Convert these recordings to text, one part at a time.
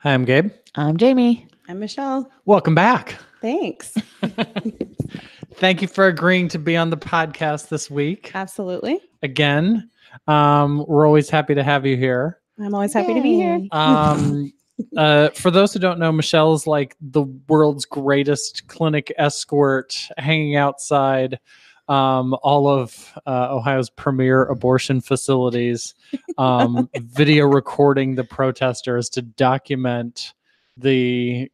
Hi, I'm Gabe. I'm Jaime. I'm Michelle. Welcome back. Thanks. Thank you for agreeing to be on the podcast this week. Absolutely. Again, we're always happy to have you here. I'm always happy to be here. For those who don't know, Michelle is like the world's greatest clinic escort, hanging outside all of Ohio's premier abortion facilities, video recording the protesters to document the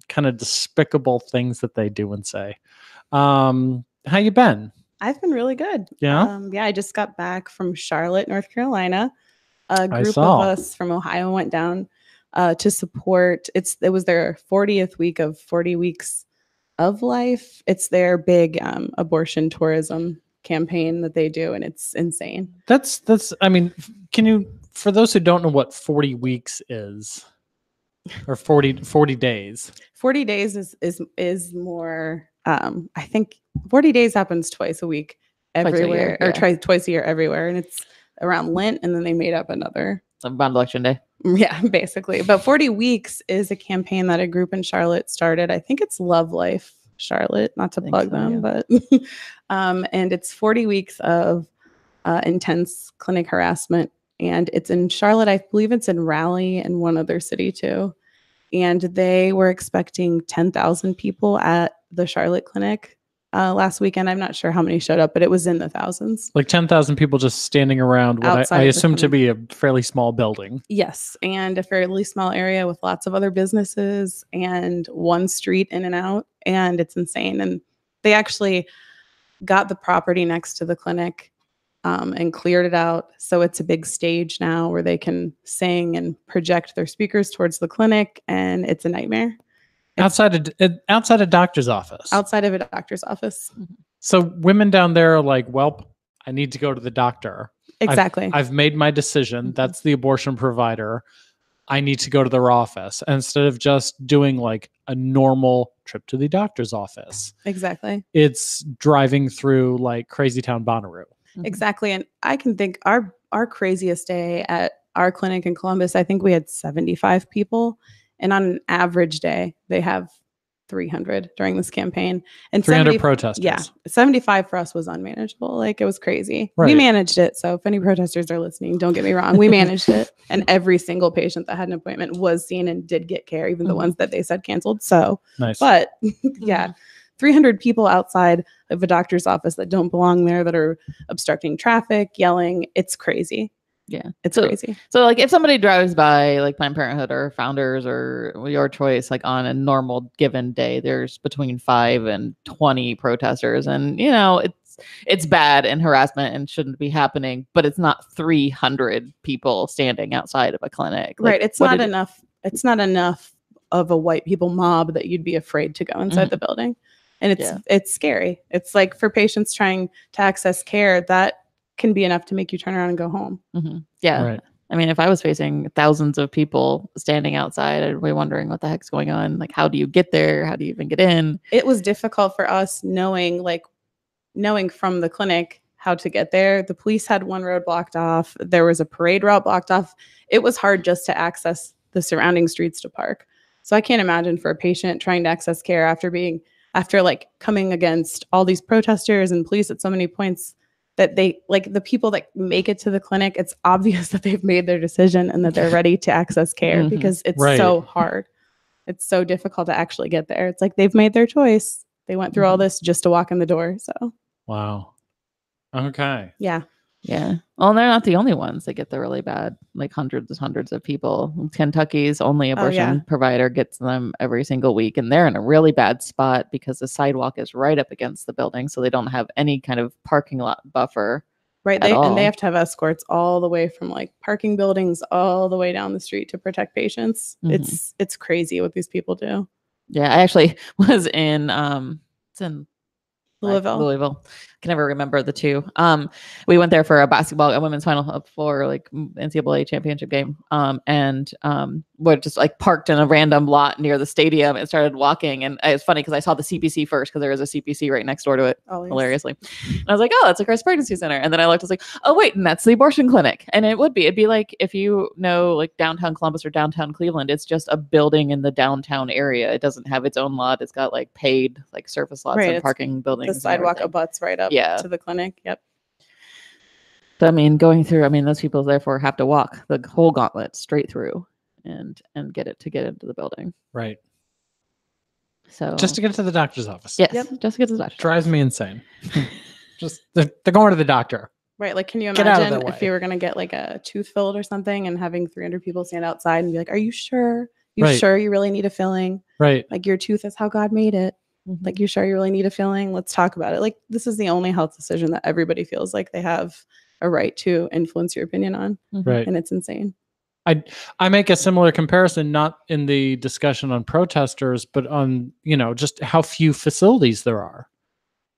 kind of despicable things that they do and say. How you been? I've been really good. Yeah? I just got back from Charlotte, North Carolina. A I group saw. of us from Ohio went down to support. It was their 40th week of 40 weeks of life. It's their big abortion tourism campaign that they do, and it's insane. That's I mean, can you, for those who don't know what 40 weeks is, or 40 days? 40 days is more, I think 40 days happens twice a week everywhere, twice a year everywhere, and it's around Lent, and then they made up another Around Election Day. Yeah, basically. But 40 weeks is a campaign that a group in Charlotte started. I think it's Love Life Charlotte, not to plug them, but and it's 40 weeks of intense clinic harassment. And it's in Charlotte. I believe it's in Raleigh and one other city too. And they were expecting 10,000 people at the Charlotte clinic last weekend. I'm not sure how many showed up, but it was in the thousands. Like 10,000 people just standing around what I assume to be a fairly small building. Yes, and a fairly small area with lots of other businesses and one street in and out, and it's insane. And they actually got the property next to the clinic and cleared it out. So it's a big stage now where they can sing and project their speakers towards the clinic, and it's a nightmare. Outside a doctor's office. Outside of a doctor's office. So women down there are like, well, I need to go to the doctor. Exactly. I've made my decision. That's the abortion provider. I need to go to their office instead of just doing like a normal trip to the doctor's office. Exactly. It's driving through like crazy town Bonnaroo. Exactly. And I can think our craziest day at our clinic in Columbus, I think we had 75 people. And on an average day, they have 300 during this campaign. And 300 protesters. Yeah. 75 for us was unmanageable. Like, it was crazy. Right. We managed it. So if any protesters are listening, don't get me wrong. We managed it. And every single patient that had an appointment was seen and did get care, even the ones that they said canceled. So, nice. But yeah, 300 people outside of a doctor's office that don't belong there, that are obstructing traffic, yelling. It's crazy. Yeah, it's crazy. So like if somebody drives by like Planned Parenthood or Founders or your choice, like on a normal given day, there's between 5 and 20 protesters, and you know it's bad and harassment and shouldn't be happening, but it's not 300 people standing outside of a clinic. Like, right. It's not enough. It's not enough of a white people mob that you'd be afraid to go inside the building. And it's scary. It's like for patients trying to access care, that can be enough to make you turn around and go home. Yeah. Right. I mean, if I was facing thousands of people standing outside, I'd be wondering what the heck's going on. Like, how do you get there? How do you even get in? It was difficult for us knowing from the clinic how to get there. The police had one road blocked off. There was a parade route blocked off. It was hard just to access the surrounding streets to park. So I can't imagine for a patient trying to access care after like coming against all these protesters and police at so many points, that they, like, the people that make it to the clinic, it's obvious that they've made their decision and that they're ready to access care because it's so hard. It's so difficult to actually get there. It's like they've made their choice. They went through all this just to walk in the door. So wow. Okay. Yeah. Yeah. Well, they're not the only ones that get the really bad, like hundreds of people. Kentucky's only abortion provider gets them every single week. And they're in a really bad spot because the sidewalk is right up against the building. So they don't have any kind of parking lot buffer. Right. And they have to have escorts all the way from like parking buildings all the way down the street to protect patients. It's crazy what these people do. Yeah. I actually was in, it's in Louisville. I can never remember the two. We went there for a women's final for like NCAA championship game. And were just like parked in a random lot near the stadium and started walking. And it's funny because I saw the CPC first because there was a CPC right next door to it, hilariously. And I was like, oh, that's a crisis pregnancy center. And then I looked, I was like, oh, wait, and that's the abortion clinic. And it'd be like, if you know, like downtown Columbus or downtown Cleveland, it's just a building in the downtown area. It doesn't have its own lot. It's got like paid like surface lots and parking buildings. The sidewalk abuts right up to the clinic. Yep. So, I mean, going through, I mean, those people therefore have to walk the whole gauntlet straight through and get into the building. Right. So just to get to the doctor's office. Yes. Yep. Just to get to the doctor. Drives me insane. Just they're going to the doctor. Right. Like, can you imagine if you were going to get like a tooth filled or something and having 300 people stand outside and be like, are you sure? Sure you really need a filling? Right. Like, your tooth is how God made it. Like, you sure you really need a filling? Let's talk about it. Like, this is the only health decision that everybody feels like they have a right to influence your opinion on. Right. And it's insane. I make a similar comparison, not in the discussion on protesters, but on, just how few facilities there are.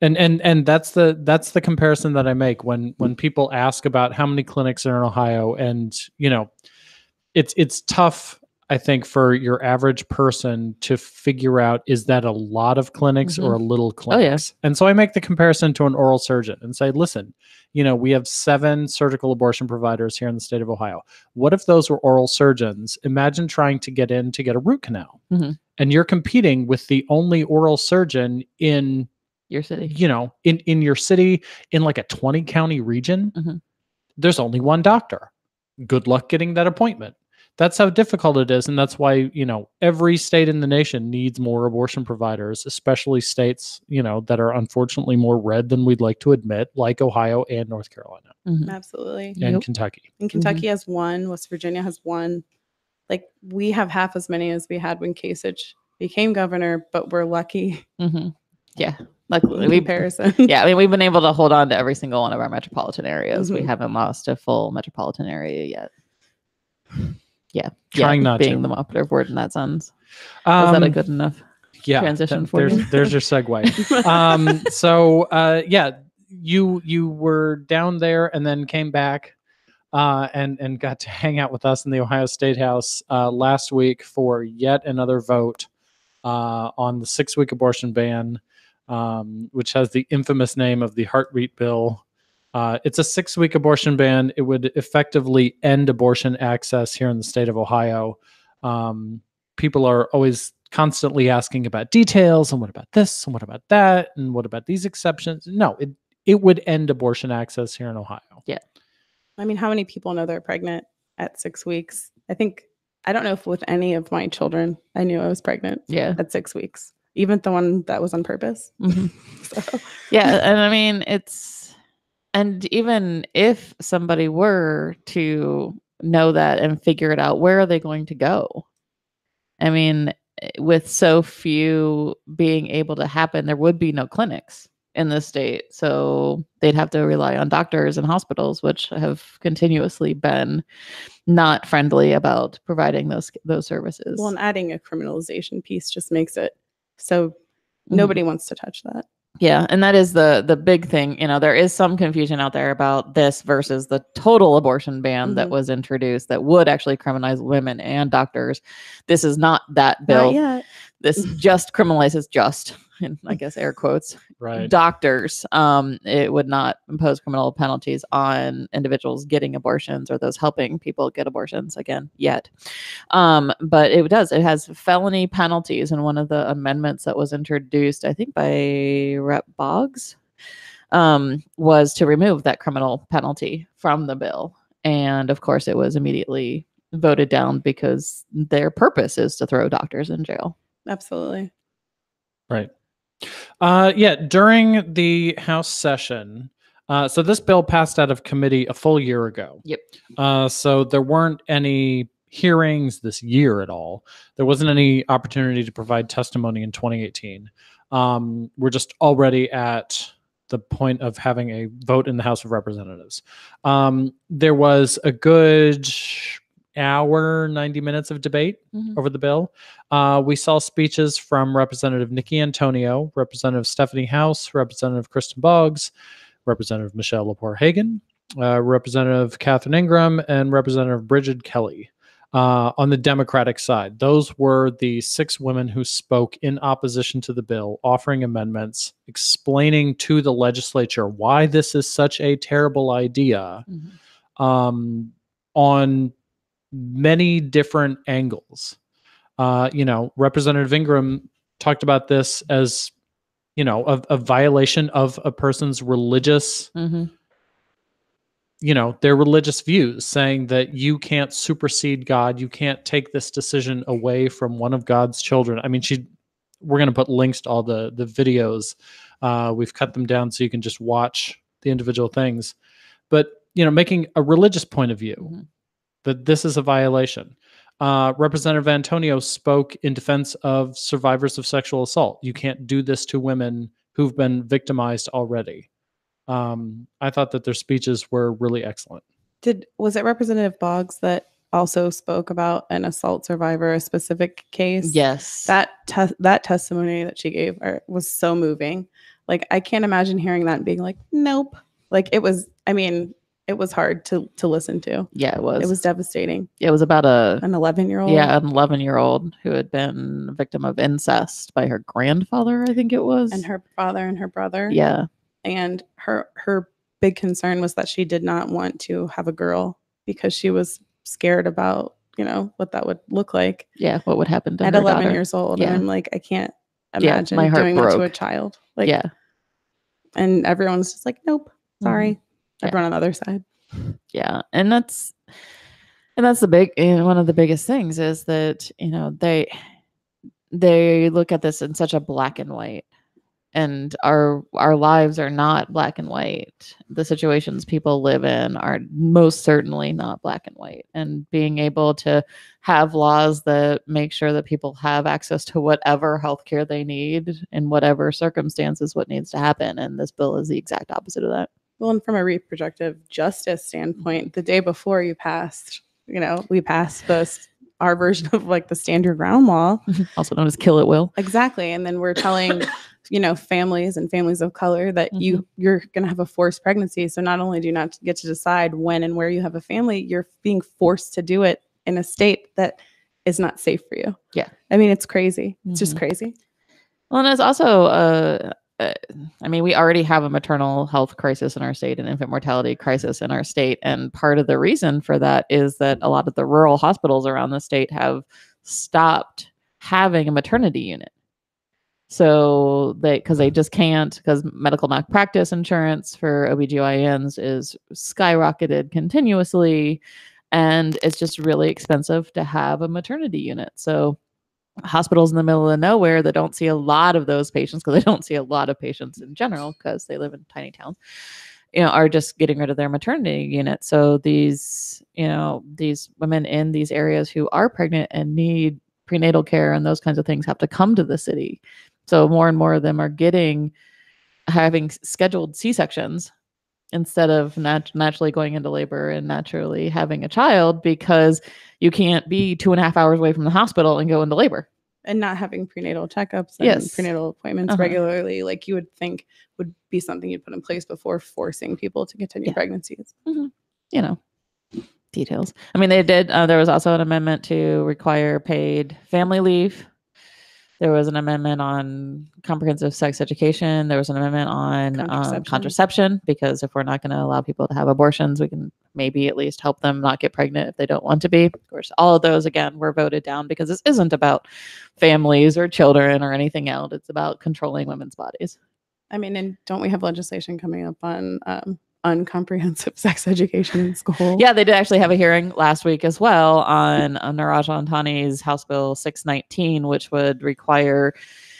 And that's the comparison that I make when people ask about how many clinics are in Ohio. And, it's tough, I think, for your average person to figure out, is that a lot of clinics or a little clinics? Oh, yeah. And so I make the comparison to an oral surgeon and say, listen, we have 7 surgical abortion providers here in the state of Ohio. What if those were oral surgeons? Imagine trying to get in to get a root canal. And you're competing with the only oral surgeon in your city, in your city, in like a 20 county region. There's only one doctor. Good luck getting that appointment. That's how difficult it is. And that's why, every state in the nation needs more abortion providers, especially states, that are unfortunately more red than we'd like to admit, like Ohio and North Carolina. Absolutely. And Kentucky. And Kentucky has 1. West Virginia has 1. Like, we have half as many as we had when Kasich became governor, but we're lucky. Yeah. Luckily, in comparison. Yeah. I mean, we've been able to hold on to every single one of our metropolitan areas. We haven't lost a full metropolitan area yet. Yeah. Trying not being to. the operative word in that sentence. Is that a good enough transition for you? There's your segue. So you were down there and then came back and got to hang out with us in the Ohio State House last week for yet another vote on the 6-week abortion ban, which has the infamous name of the Heartbeat Bill. It's a 6-week abortion ban. It would effectively end abortion access here in the state of Ohio. People are always constantly asking about details and what about this and what about that and what about these exceptions. No, it would end abortion access here in Ohio. Yeah. I mean, how many people know they're pregnant at 6 weeks? I don't know if with any of my children, I knew I was pregnant at 6 weeks, even the one that was on purpose. So. Yeah. And I mean, and even if somebody were to know that and figure it out, where are they going to go? I mean, with so few being able to happen, there would be no clinics in the state. So they'd have to rely on doctors and hospitals, which have continuously been not friendly about providing those services. Well, and adding a criminalization piece just makes it so nobody wants to touch that. Yeah, and that is the big thing. There is some confusion out there about this versus the total abortion ban that was introduced that would actually criminalize women and doctors. This is not that bill. Not yet. This just criminalizes in, I guess, air quotes, doctors. It would not impose criminal penalties on individuals getting abortions or those helping people get abortions yet. But it has felony penalties. And one of the amendments that was introduced, I think by Rep. Boggs, was to remove that criminal penalty from the bill. And of course, it was immediately voted down because their purpose is to throw doctors in jail. Absolutely. Right. During the House session, so this bill passed out of committee a full year ago. Yep. So there weren't any hearings this year at all. There wasn't any opportunity to provide testimony in 2018. We're just already at the point of having a vote in the House of Representatives. There was a good hour, 90 minutes of debate over the bill. We saw speeches from Representative Nikki Antonio, Representative Stephanie House, Representative Kristen Boggs, Representative Michelle Lepore Hagan, Representative Catherine Ingram, and Representative Bridget Kelly. On the Democratic side, those were the 6 women who spoke in opposition to the bill, offering amendments, explaining to the legislature why this is such a terrible idea, on many different angles. Representative Ingram talked about this as, a violation of a person's religious, their religious views, saying that you can't supersede God. You can't take this decision away from one of God's children. I mean, we're going to put links to all the videos. We've cut them down so you can just watch the individual things. But, making a religious point of view that this is a violation. Representative Antonio spoke in defense of survivors of sexual assault. You can't do this to women who've been victimized already. I thought that their speeches were really excellent. Was it Representative Boggs that also spoke about an assault survivor, a specific case? Yes. That testimony that she gave was so moving. Like, I can't imagine hearing that and being like, nope. Like, it was hard to listen to. Yeah, it was. It was devastating. It was about an 11-year-old. Yeah, an 11-year-old who had been a victim of incest by her grandfather, I think it was. And her father and her brother. Yeah. And her big concern was that she did not want to have a girl because she was scared about, what that would look like. Yeah, what would happen to her at 11 daughter. years old. Yeah. And I'm like, I can't imagine my heart doing broke. that to a child. Like, yeah. And everyone's just like, nope, sorry. I'd run on the other side. Yeah. And that's the big, one of the biggest things is that, they look at this in such a black and white. And our lives are not black and white. The situations people live in are most certainly not black and white. And being able to have laws that make sure that people have access to whatever healthcare they need in whatever circumstances, what needs to happen. And this bill is the exact opposite of that. Well, and from a reproductive justice standpoint, the day before we passed our version of like the stand your ground law, also known as kill at will. Exactly. And then we're telling families and families of color that you're going to have a forced pregnancy. So not only do you not get to decide when and where you have a family, you're being forced to do it in a state that is not safe for you. Yeah. I mean, it's crazy. It's just crazy. Well, and it's also, we already have a maternal health crisis in our state and infant mortality crisis in our state. And part of the reason for that is that a lot of the rural hospitals around the state have stopped having a maternity unit. So because they just can't, because medical malpractice insurance for OBGYNs is skyrocketed continuously. And it's just really expensive to have a maternity unit. So hospitals in the middle of nowhere that don't see a lot of those patients, because they don't see a lot of patients in general because they live in tiny towns, are just getting rid of their maternity unit. So these women in these areas who are pregnant and need prenatal care and those kinds of things have to come to the city. So more and more of them are having scheduled C-sections instead of naturally going into labor and naturally having a child, because you can't be 2.5 hours away from the hospital and go into labor. And not having prenatal checkups and prenatal appointments regularly, like you would think would be something you'd put in place before forcing people to continue pregnancies. Details. They did. There was also an amendment to require paid family leave. There was an amendment on comprehensive sex education. There was an amendment on contraception, because if we're not going to allow people to have abortions, we can maybe at least help them not get pregnant if they don't want to be. Of course, all of those, again, were voted down because this isn't about families or children or anything else. It's about controlling women's bodies. And don't we have legislation coming up on uncomprehensive sex education in school? Yeah, they did actually have a hearing last week as well on Niraj Antani's House Bill 619, which would require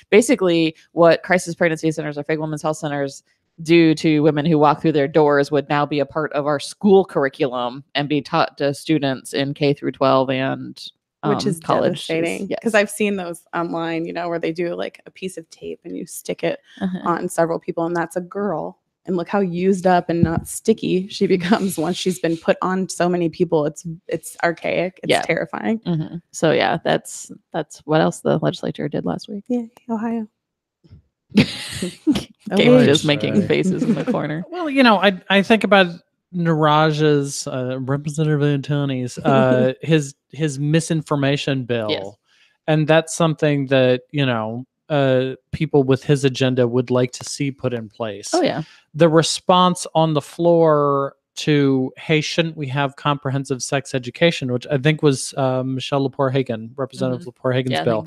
basically what crisis pregnancy centers or fake women's health centers do to women who walk through their doors would now be a part of our school curriculum and be taught to students in K through 12 and which is college. Devastating, because I've seen those online, where they do like a piece of tape and you stick it on several people, and that's a girl. And look how used up and not sticky she becomes once she's been put on so many people. It's archaic. It's terrifying. So yeah, that's what else the legislature did last week. Yeah, Ohio. Gabe just making faces in the corner. Well, I think about Niraj's Representative Antoni's his misinformation bill, Yes. and that's something that people with his agenda would like to see put in place. Oh yeah. The response on the floor to, hey, shouldn't we have comprehensive sex education, which I think was Michelle Lepore Hagan, Representative Lepore Hagan's bill,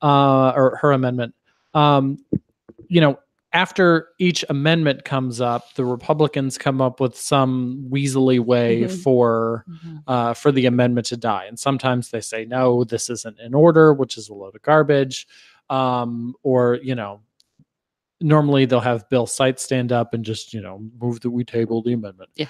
or her amendment. After each amendment comes up, the Republicans come up with some weaselly way for the amendment to die. And sometimes they say, no, this isn't in order, which is a load of garbage. Or normally they'll have Bill Seitz stand up and just, move that we table the amendment. Yeah.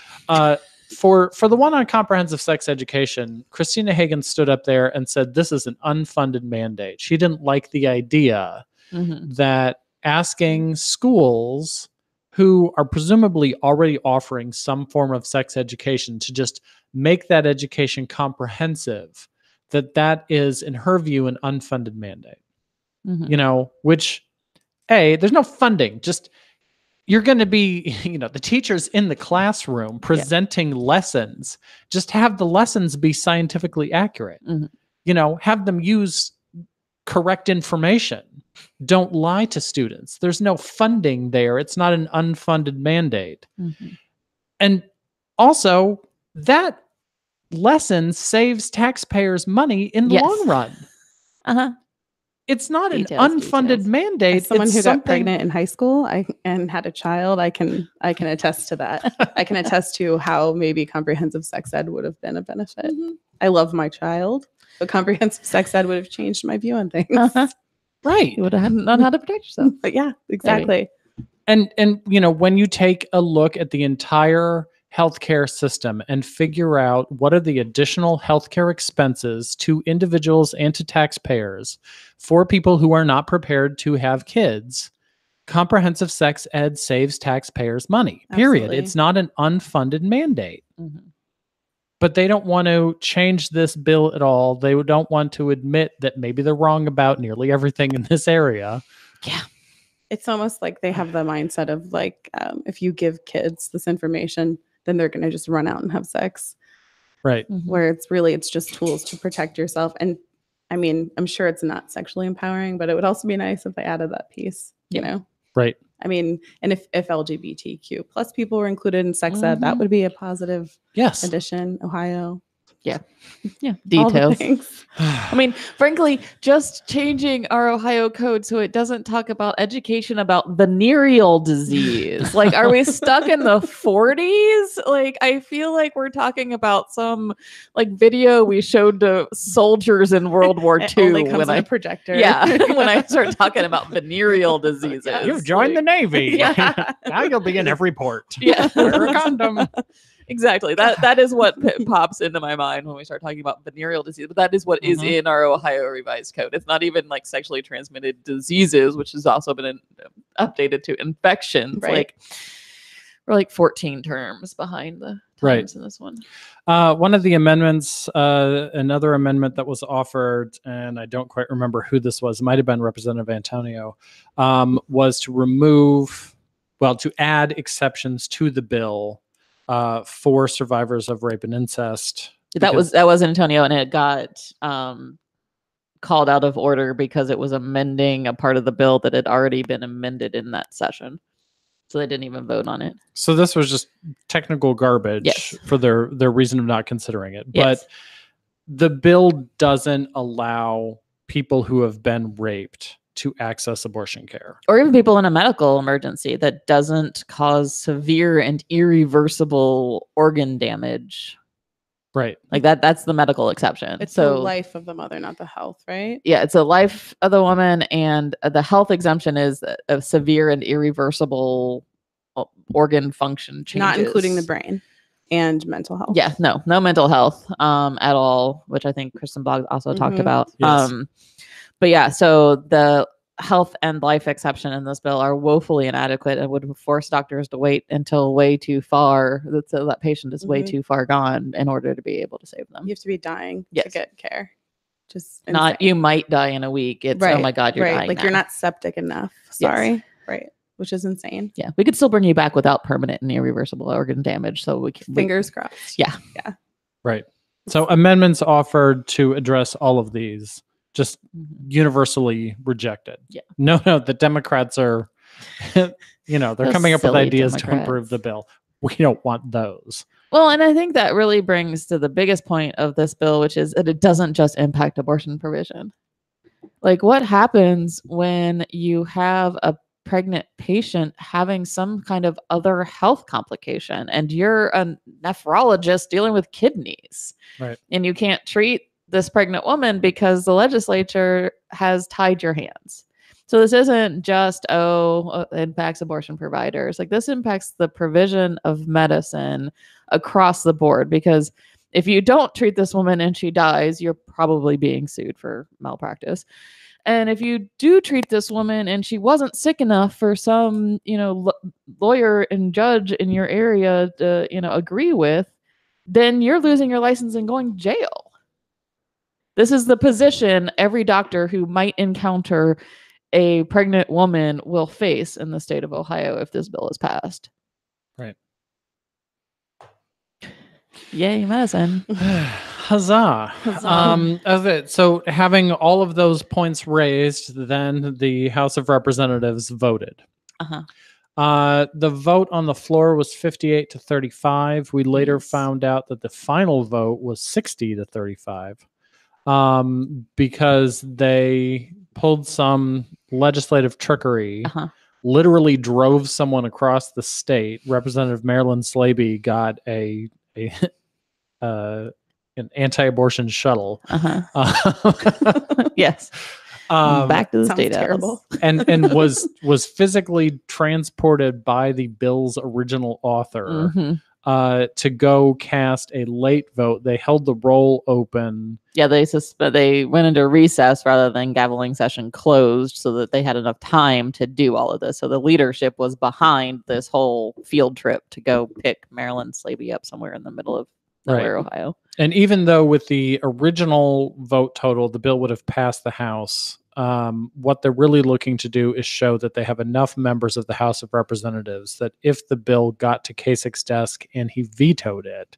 For the one on comprehensive sex education, Christina Hagan stood up there and said, this is an unfunded mandate. She didn't like the idea that asking schools who are presumably already offering some form of sex education to just make that education comprehensive, that is, in her view, an unfunded mandate. Which, there's no funding. Just, you're going to be, the teachers in the classroom presenting lessons. Just have the lessons be scientifically accurate. Have them use correct information. Don't lie to students. There's no funding there. It's not an unfunded mandate. And also, that lesson saves taxpayers money in the long run. It's not an unfunded mandate. As someone who got pregnant in high school and had a child, I can attest to that. I can attest to how maybe comprehensive sex ed would have been a benefit. I love my child, but comprehensive sex ed would have changed my view on things. Right. You would have known how to protect yourself. But yeah, exactly. Maybe. And when you take a look at the entire healthcare system and figure out what are the additional healthcare expenses to individuals and to taxpayers for people who are not prepared to have kids, comprehensive sex ed saves taxpayers money. Period. Absolutely. It's not an unfunded mandate. But they don't want to change this bill at all. They don't want to admit that maybe they're wrong about nearly everything in this area. Yeah. It's almost like they have the mindset of like, if you give kids this information, then they're going to just run out and have sex. Right. Where it's just tools to protect yourself. And I mean, I'm sure it's not sexually empowering, but it would also be nice if they added that piece, Right. I mean, and if LGBTQ plus people were included in sex ed, that would be a positive addition. Ohio. Yeah. Details. Things. I mean, frankly, just changing our Ohio code so it doesn't talk about education about venereal disease. Like, are we stuck in the 40s? Like, I feel like we're talking about some like video we showed to soldiers in World War II. Only comes on a projector. Yeah. When I start talking about venereal diseases. You've joined the Navy. Now you'll be in every port. Yeah. Wear a condom. Exactly. That is what pops into my mind when we start talking about venereal disease. But that is what is in our Ohio revised code. It's not even like sexually transmitted diseases, which has also been updated to infections. Right. Like we're like 14 terms behind the terms in this one. One of the amendments, another amendment that was offered, and I don't quite remember who this was. It might have been Representative Antonio, was to add exceptions to the bill for survivors of rape and incest. That was Antonio, and it got called out of order because it was amending a part of the bill that had already been amended in that session. So they didn't even vote on it. So this was just technical garbage for their reason of not considering it. But the bill doesn't allow people who have been raped to access abortion care. Or even people in a medical emergency that doesn't cause severe and irreversible organ damage. Right. Like that's the medical exception. It's the life of the mother, not the health, right? Yeah, it's a life of the woman, and the health exemption is a severe and irreversible organ function changes. Not including the brain and mental health. Yeah, no mental health at all, which I think Kristen Boggs also talked about. Yes. But yeah, so the health and life exception in this bill are woefully inadequate and would force doctors to wait until way too far, so that patient is way too far gone in order to be able to save them. You have to be dying to get care. Just not insane. You might die in a week. It's oh my God, you're dying. Like now. You're not septic enough. Sorry. Yes. Right. which is insane. Yeah, we could still bring you back without permanent and irreversible organ damage. So we can Fingers crossed. Yeah. Right. So amendments offered to address all of these just universally rejected. Yeah. No, the Democrats are, they're Those coming up with silly ideas to Democrats. improve the bill. We don't want those. Well, and I think that really brings to the biggest point of this bill, which is that it doesn't just impact abortion provision. Like, what happens when you have a pregnant patient having some kind of other health complication and you're a nephrologist dealing with kidneys, right? And you can't treat this pregnant woman because the legislature has tied your hands. So this isn't just, it impacts abortion providers. Like, this impacts the provision of medicine across the board, because if you don't treat this woman and she dies, you're probably being sued for malpractice. And if you do treat this woman and she wasn't sick enough for some, lawyer and judge in your area to, agree with, then you're losing your license and going to jail. This is the position every doctor who might encounter a pregnant woman will face in the state of Ohio if this bill is passed. Right. Yay, medicine. Huzzah. So having all of those points raised, then the House of Representatives voted. The vote on the floor was 58 to 35. We later found out that the final vote was 60 to 35 because they pulled some legislative trickery, literally drove someone across the state. Representative Marilyn Slaby got an anti-abortion shuttle. Yes. Back to the state terrible. and was physically transported by the bill's original author to go cast a late vote. They held the roll open. Yeah, they went into recess rather than gaveling session closed so that they had enough time to do all of this. So the leadership was behind this whole field trip to go pick Marilyn Slaby up somewhere in the middle of nowhere, Ohio. And even though with the original vote total, the bill would have passed the House, what they're really looking to do is show that they have enough members of the House of Representatives that if the bill got to Kasich's desk and he vetoed it,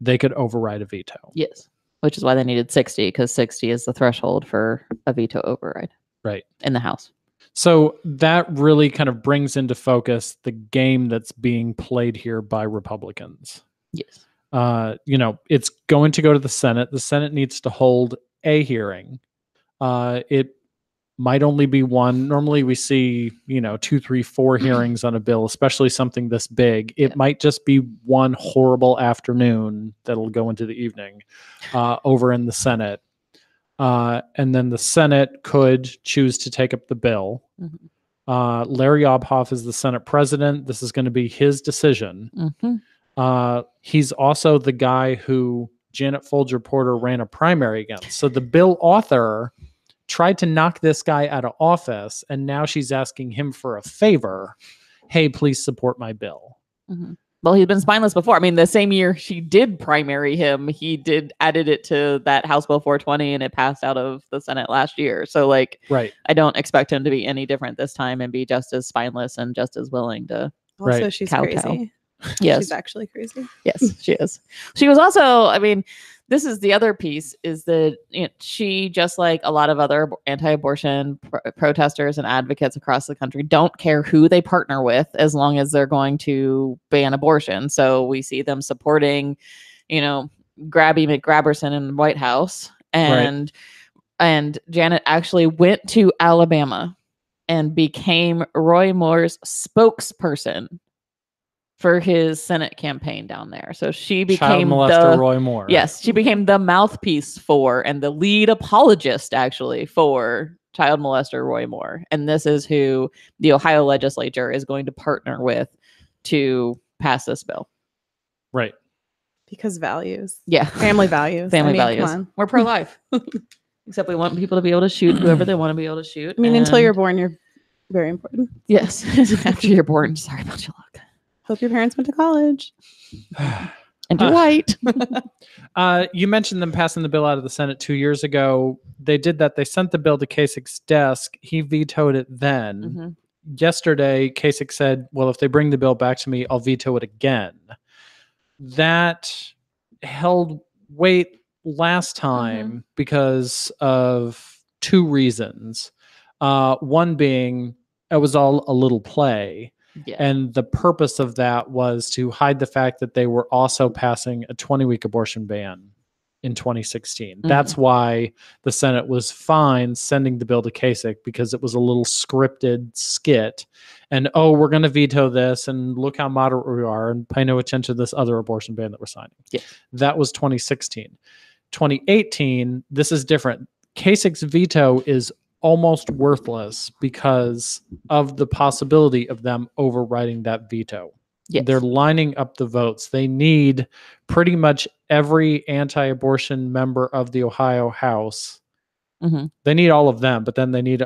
they could override a veto. Yes, which is why they needed 60, because 60 is the threshold for a veto override. Right. In the House. So that really kind of brings into focus the game that's being played here by Republicans. Yes. It's going to go to the Senate. The Senate needs to hold a hearing. It might only be one. Normally we see, 2, 3, 4 hearings on a bill, especially something this big. It might just be one horrible afternoon that'll go into the evening over in the Senate. And then the Senate could choose to take up the bill. Larry Obhoff is the Senate president. This is going to be his decision. He's also the guy who Janet Folger Porter ran a primary against. So the bill author tried to knock this guy out of office, and now she's asking him for a favor. Hey, please support my bill. Well, he's been spineless before. I mean, the same year she did primary him, he added it to that House Bill 420, and it passed out of the Senate last year. So, I don't expect him to be any different this time and be just as spineless and just as willing to. Also, she's crazy. Yes. She's actually crazy. Yes, she is. She was also, this is the other piece, is that she, just like a lot of other anti-abortion protesters and advocates across the country, don't care who they partner with as long as they're going to ban abortion. So we see them supporting, Grabby McGrabberson in the White House. And Janet actually went to Alabama and became Roy Moore's spokesperson for his Senate campaign down there. So she became Child molester Roy Moore. Yes, she became the mouthpiece for and the lead apologist actually for child molester Roy Moore. And this is who the Ohio legislature is going to partner with to pass this bill. Right. Because values. Yeah. Family values. Family values. We're pro-life. Except we want people to be able to shoot whoever they want to be able to shoot. Until you're born, you're very important. Yes. After you're born. Sorry about your luck. Hope your parents went to college. And you're white. You mentioned them passing the bill out of the Senate 2 years ago. They did that. They sent the bill to Kasich's desk. He vetoed it then. yesterday, Kasich said, well, if they bring the bill back to me, I'll veto it again. That held weight last time because of two reasons. One being it was all a little play. Yeah. And the purpose of that was to hide the fact that they were also passing a 20-week abortion ban in 2016. That's why the Senate was fine sending the bill to Kasich, because it was a little scripted skit. And, oh, we're going to veto this, and look how moderate we are, and pay no attention to this other abortion ban that we're signing. Yeah. That was 2016. 2018, this is different. Kasich's veto is almost worthless because of the possibility of them overriding that veto. Yes. They're lining up the votes. They need pretty much every anti-abortion member of the Ohio House. They need all of them, but then they need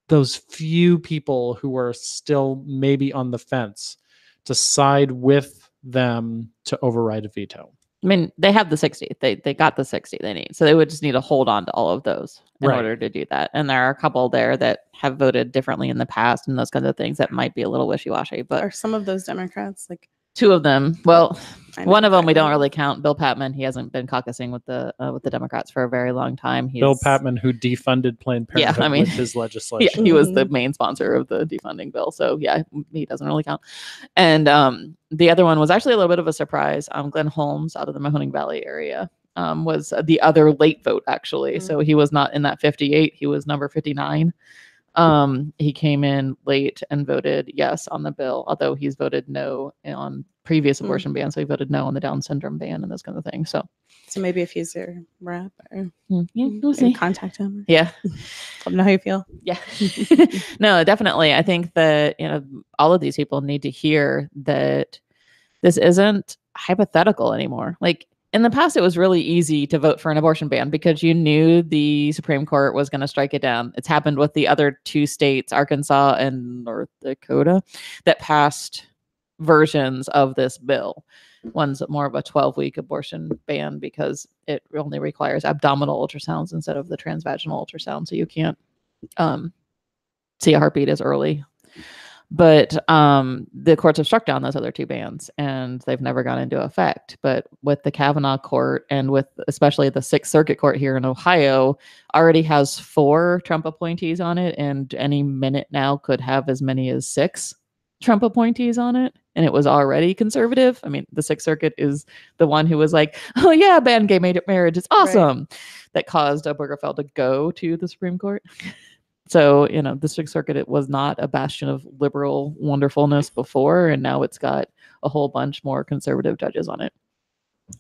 those few people who are still maybe on the fence to side with them to override a veto. I mean, they have the 60. They got the 60 they need. So they would just need to hold on to all of those in order to do that. And there are a couple there that have voted differently in the past and those kinds of things that might be a little wishy-washy. But are some of those Democrats like two of them? Well, one of them we don't really count. Bill Patman. He hasn't been caucusing with the Democrats for a very long time. Bill Patman, who defunded Planned Parenthood with his legislation. Yeah, he was the main sponsor of the defunding bill. So yeah, he doesn't really count. And the other one was actually a little bit of a surprise. Glenn Holmes out of the Mahoning Valley area was the other late vote, actually. So he was not in that 58. He was number 59. He came in late and voted yes on the bill, although he's voted no on previous abortion bans. So he voted no on the Down syndrome ban and those kind of things. So maybe if he's your rep, or we'll see. Contact him. Yeah, let him know how you feel. Yeah. No, definitely. I think that all of these people need to hear that this isn't hypothetical anymore. Like, in the past, it was really easy to vote for an abortion ban because you knew the Supreme Court was going to strike it down. It's happened with the other two states, Arkansas and North Dakota, that passed versions of this bill. One's more of a 12-week abortion ban because it only requires abdominal ultrasounds instead of the transvaginal ultrasound. So you can't see a heartbeat as early. But the courts have struck down those other two bans and they've never gone into effect. But with the Kavanaugh court and with especially the Sixth Circuit Court here in Ohio already has 4 Trump appointees on it, and any minute now could have as many as 6 Trump appointees on it. And it was already conservative. I mean, the Sixth Circuit is the one who was like, oh yeah, ban gay marriage is awesome. That caused Obergefell to go to the Supreme Court. So, the Sixth Circuit, it was not a bastion of liberal wonderfulness before, and now it's got a whole bunch more conservative judges on it.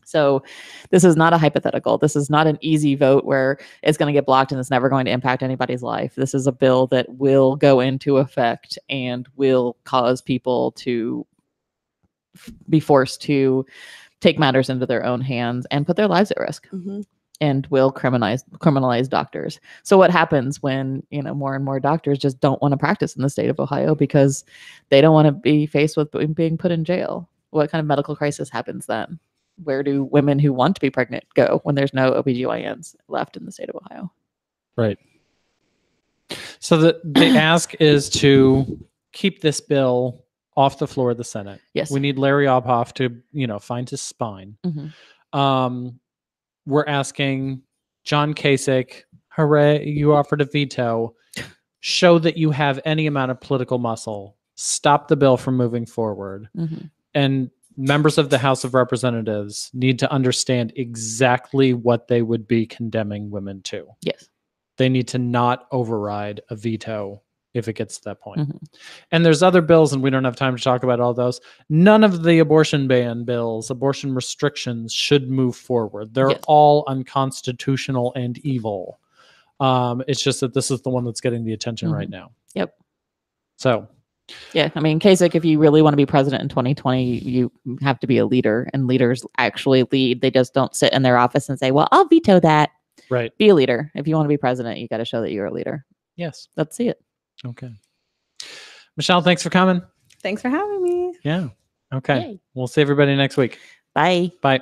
So this is not a hypothetical. This is not an easy vote where it's going to get blocked and it's never going to impact anybody's life. This is a bill that will go into effect and will cause people to be forced to take matters into their own hands and put their lives at risk. And will criminalize doctors. So what happens when more and more doctors just don't want to practice in the state of Ohio because they don't want to be faced with being put in jail? What kind of medical crisis happens then? Where do women who want to be pregnant go when there's no OBGYNs left in the state of Ohio? Right. So the ask is to keep this bill off the floor of the Senate. Yes. We need Larry Obhoff to find his spine. We're asking John Kasich, hooray, you offered a veto. Show that you have any amount of political muscle. Stop the bill from moving forward. And members of the House of Representatives need to understand exactly what they would be condemning women to. Yes. They need to not override a veto if it gets to that point. And there's other bills, and we don't have time to talk about all those. None of the abortion ban bills, abortion restrictions should move forward. They're all unconstitutional and evil. It's just that this is the one that's getting the attention right now. Yep. So. Yeah, I mean, Kasich, if you really want to be president in 2020, you have to be a leader, and leaders actually lead. They just don't sit in their office and say, well, I'll veto that. Right. Be a leader. If you want to be president, you got to show that you're a leader. Yes. Let's see it. Okay. Michelle, thanks for coming. Thanks for having me. Yeah. Okay. Yay. We'll see everybody next week. Bye. Bye.